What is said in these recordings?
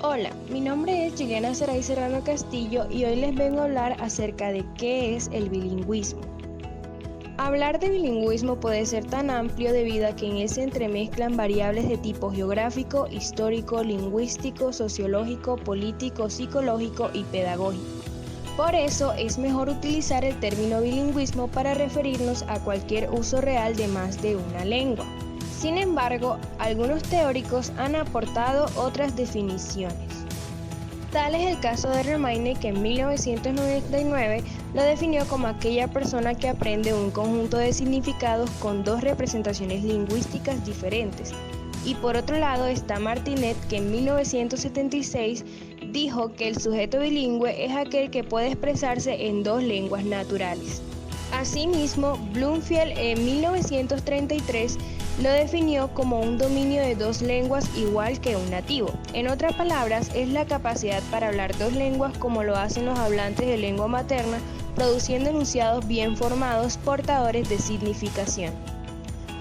Hola, mi nombre es Juliana Saray Serrano Castillo y hoy les vengo a hablar acerca de qué es el bilingüismo. Hablar de bilingüismo puede ser tan amplio debido a que en él se entremezclan variables de tipo geográfico, histórico, lingüístico, sociológico, político, psicológico y pedagógico. Por eso es mejor utilizar el término bilingüismo para referirnos a cualquier uso real de más de una lengua. Sin embargo, algunos teóricos han aportado otras definiciones. Tal es el caso de Remaine, que en 1999 lo definió como aquella persona que aprende un conjunto de significados con dos representaciones lingüísticas diferentes. Y por otro lado está Martinet, que en 1976 dijo que el sujeto bilingüe es aquel que puede expresarse en dos lenguas naturales. Asimismo, Bloomfield en 1933 lo definió como un dominio de dos lenguas igual que un nativo. En otras palabras, es la capacidad para hablar dos lenguas como lo hacen los hablantes de lengua materna, produciendo enunciados bien formados, portadores de significación.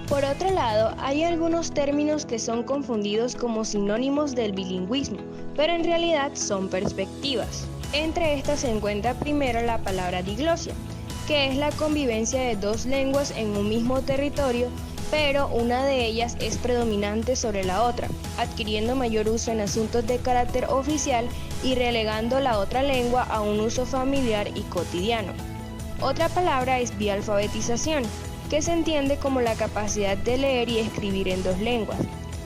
Por otro lado, hay algunos términos que son confundidos como sinónimos del bilingüismo, pero en realidad son perspectivas. Entre estas se encuentra primero la palabra diglosia, que es la convivencia de dos lenguas en un mismo territorio, pero una de ellas es predominante sobre la otra, adquiriendo mayor uso en asuntos de carácter oficial y relegando la otra lengua a un uso familiar y cotidiano. Otra palabra es bialfabetización, que se entiende como la capacidad de leer y escribir en dos lenguas.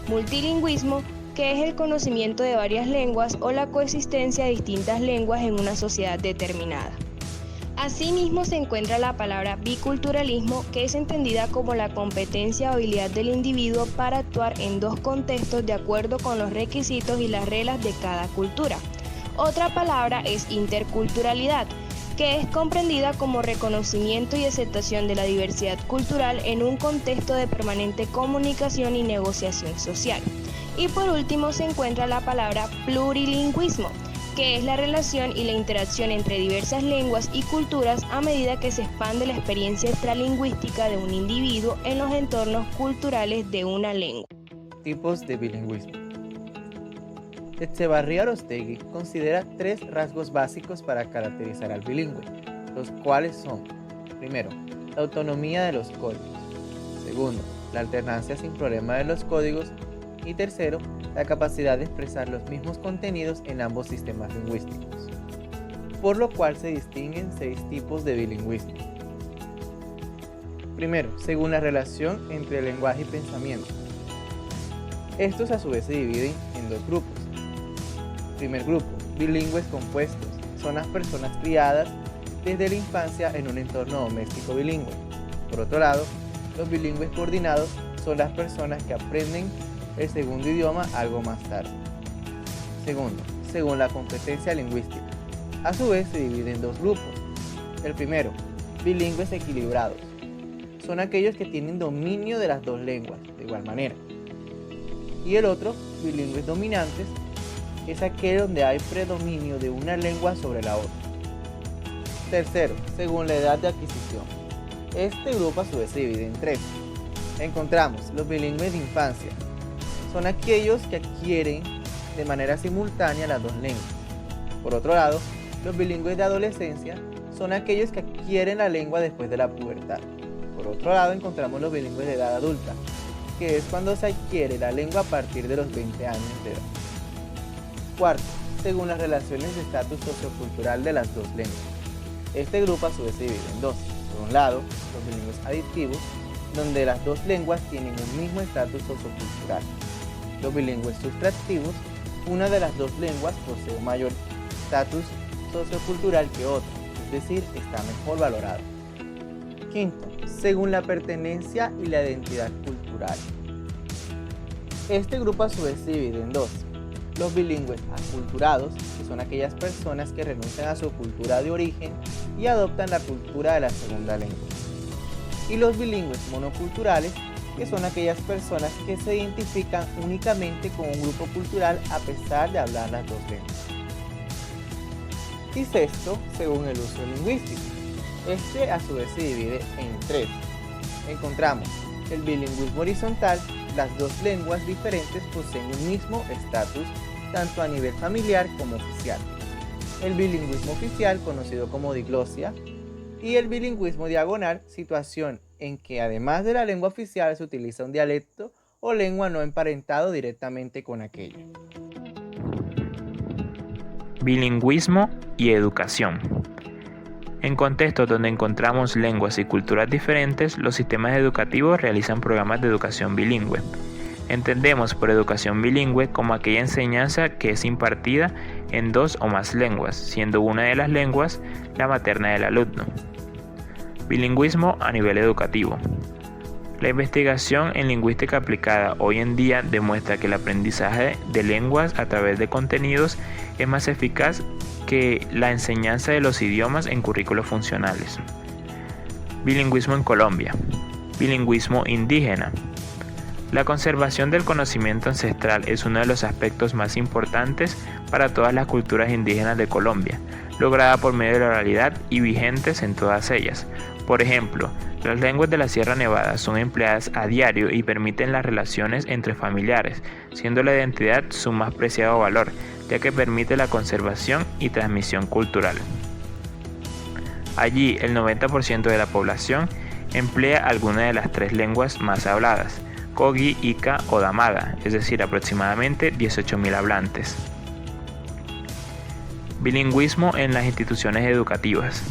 Multilingüismo, que es el conocimiento de varias lenguas o la coexistencia de distintas lenguas en una sociedad determinada. Asimismo se encuentra la palabra biculturalismo, que es entendida como la competencia o habilidad del individuo para actuar en dos contextos de acuerdo con los requisitos y las reglas de cada cultura. Otra palabra es interculturalidad, que es comprendida como reconocimiento y aceptación de la diversidad cultural en un contexto de permanente comunicación y negociación social. Y por último se encuentra la palabra plurilingüismo, que es la relación y la interacción entre diversas lenguas y culturas a medida que se expande la experiencia extralingüística de un individuo en los entornos culturales de una lengua. Tipos de bilingüismo. Etxebarría Arostegui considera tres rasgos básicos para caracterizar al bilingüe, los cuales son: primero, la autonomía de los códigos; segundo, la alternancia sin problema de los códigos; y tercero, la capacidad de expresar los mismos contenidos en ambos sistemas lingüísticos, por lo cual se distinguen 6 tipos de bilingüismo. Primero, según la relación entre lenguaje y pensamiento. Estos a su vez se dividen en dos grupos. Primer grupo, bilingües compuestos, son las personas criadas desde la infancia en un entorno doméstico bilingüe. Por otro lado, los bilingües coordinados son las personas que aprenden el segundo idioma algo más tarde. Segundo, según la competencia lingüística. A su vez se divide en dos grupos. El primero, bilingües equilibrados. Son aquellos que tienen dominio de las dos lenguas de igual manera. Y el otro, bilingües dominantes, es aquel donde hay predominio de una lengua sobre la otra. Tercero, según la edad de adquisición. Este grupo a su vez se divide en tres. Encontramos los bilingües de infancia. Son aquellos que adquieren de manera simultánea las dos lenguas. Por otro lado, los bilingües de adolescencia son aquellos que adquieren la lengua después de la pubertad. Por otro lado, encontramos los bilingües de edad adulta, que es cuando se adquiere la lengua a partir de los 20 años de edad. Cuarto, según las relaciones de estatus sociocultural de las dos lenguas. Este grupo a su vez se divide en dos. Por un lado, los bilingües adictivos, donde las dos lenguas tienen un mismo estatus sociocultural. Los bilingües sustractivos, una de las dos lenguas posee un mayor estatus sociocultural que otra, es decir, está mejor valorado. Quinto, según la pertenencia y la identidad cultural. Este grupo a su vez se divide en dos. Los bilingües aculturados, que son aquellas personas que renuncian a su cultura de origen y adoptan la cultura de la segunda lengua. Y los bilingües monoculturales, que son aquellas personas que se identifican únicamente con un grupo cultural a pesar de hablar las dos lenguas. Y sexto, según el uso lingüístico. Este a su vez se divide en tres. Encontramos el bilingüismo horizontal, las dos lenguas diferentes poseen un mismo estatus tanto a nivel familiar como oficial. El bilingüismo oficial, conocido como diglosia, y el bilingüismo diagonal, situación en que además de la lengua oficial se utiliza un dialecto o lengua no emparentado directamente con aquella. Bilingüismo y educación. En contextos donde encontramos lenguas y culturas diferentes, los sistemas educativos realizan programas de educación bilingüe. Entendemos por educación bilingüe como aquella enseñanza que es impartida en 2 o más lenguas, siendo una de las lenguas la materna del alumno. Bilingüismo a nivel educativo. La investigación en lingüística aplicada hoy en día demuestra que el aprendizaje de lenguas a través de contenidos es más eficaz que la enseñanza de los idiomas en currículos funcionales. Bilingüismo en Colombia. Bilingüismo indígena. La conservación del conocimiento ancestral es uno de los aspectos más importantes para todas las culturas indígenas de Colombia, lograda por medio de la oralidad y vigentes en todas ellas. Por ejemplo, las lenguas de la Sierra Nevada son empleadas a diario y permiten las relaciones entre familiares, siendo la identidad su más preciado valor, ya que permite la conservación y transmisión cultural. Allí, el 90% de la población emplea alguna de las 3 lenguas más habladas, Kogi, Ika o Damada, es decir, aproximadamente 18.000 hablantes. Bilingüismo en las instituciones educativas.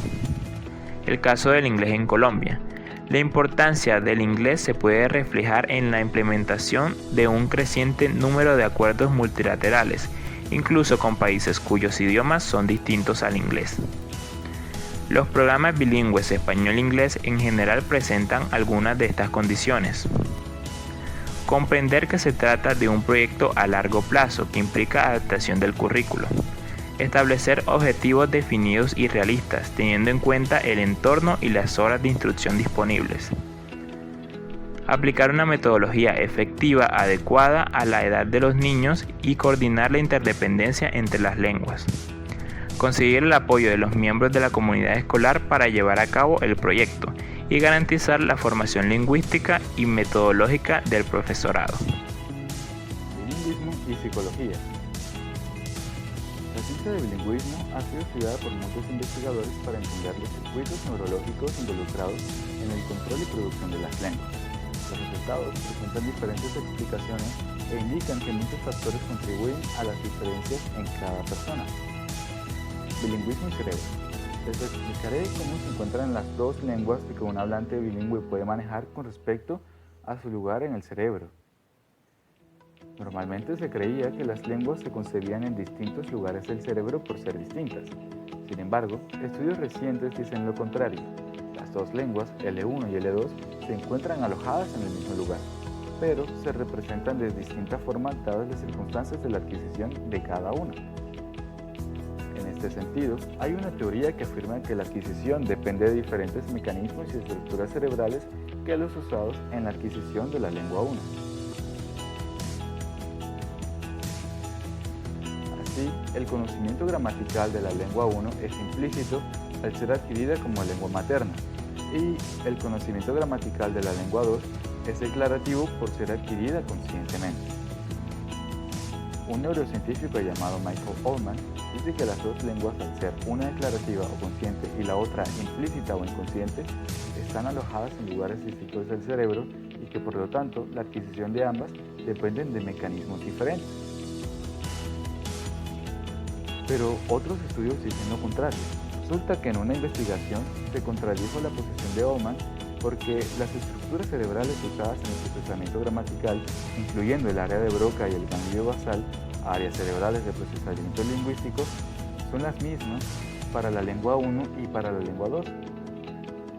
El caso del inglés en Colombia. La importancia del inglés se puede reflejar en la implementación de un creciente número de acuerdos multilaterales, incluso con países cuyos idiomas son distintos al inglés. Los programas bilingües español-inglés en general presentan algunas de estas condiciones. Comprender que se trata de un proyecto a largo plazo que implica adaptación del currículo. Establecer objetivos definidos y realistas, teniendo en cuenta el entorno y las horas de instrucción disponibles. Aplicar una metodología efectiva adecuada a la edad de los niños y coordinar la interdependencia entre las lenguas. Conseguir el apoyo de los miembros de la comunidad escolar para llevar a cabo el proyecto y garantizar la formación lingüística y metodológica del profesorado. Bilingüismo y psicología. La ciencia del bilingüismo ha sido estudiada por muchos investigadores para entender los circuitos neurológicos involucrados en el control y producción de las lenguas. Los resultados presentan diferentes explicaciones e indican que muchos factores contribuyen a las diferencias en cada persona. Bilingüismo y cerebro. Les explicaré cómo se encuentran las 2 lenguas que un hablante bilingüe puede manejar con respecto a su lugar en el cerebro. Normalmente se creía que las lenguas se concebían en distintos lugares del cerebro por ser distintas. Sin embargo, estudios recientes dicen lo contrario. Las 2 lenguas, L1 y L2, se encuentran alojadas en el mismo lugar, pero se representan de distinta forma dadas las circunstancias de la adquisición de cada una. En este sentido, hay una teoría que afirma que la adquisición depende de diferentes mecanismos y estructuras cerebrales que los usados en la adquisición de la lengua 1. Así, el conocimiento gramatical de la lengua 1 es implícito al ser adquirida como lengua materna, y el conocimiento gramatical de la lengua 2 es declarativo por ser adquirida conscientemente. Un neurocientífico llamado Michael Ullman dice que las 2 lenguas, al ser una declarativa o consciente y la otra implícita o inconsciente, están alojadas en lugares distintos del cerebro y que por lo tanto la adquisición de ambas dependen de mecanismos diferentes. Pero otros estudios dicen lo contrario. Resulta que en una investigación se contradijo la posición de Ullman porque las estructuras cerebrales usadas en el procesamiento gramatical, incluyendo el área de Broca y el ganglio basal, áreas cerebrales de procesamiento lingüístico, son las mismas para la lengua 1 y para la lengua 2.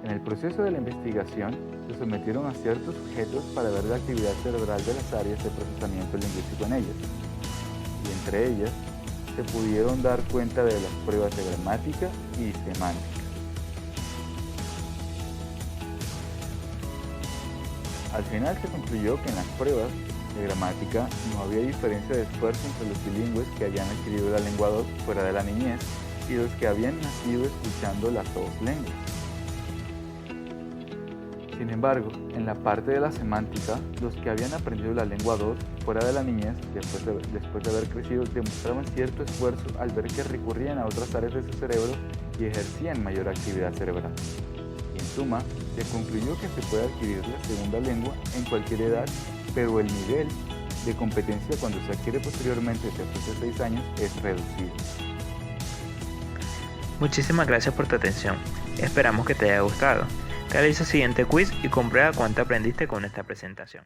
En el proceso de la investigación se sometieron a ciertos sujetos para ver la actividad cerebral de las áreas de procesamiento lingüístico en ellas, y entre ellas se pudieron dar cuenta de las pruebas de gramática y semántica. Al final se concluyó que en las pruebas de gramática no había diferencia de esfuerzo entre los bilingües que habían adquirido la lengua 2 fuera de la niñez y los que habían nacido escuchando las 2 lenguas. Sin embargo, en la parte de la semántica, los que habían aprendido la lengua 2 fuera de la niñez, después de haber crecido, demostraban cierto esfuerzo al ver que recurrían a otras áreas de su cerebro y ejercían mayor actividad cerebral. En suma, se concluyó que se puede adquirir la segunda lengua en cualquier edad, pero el nivel de competencia cuando se adquiere posteriormente después de 6 años es reducido. Muchísimas gracias por tu atención. Esperamos que te haya gustado. Realiza el siguiente quiz y comprueba cuánto aprendiste con esta presentación.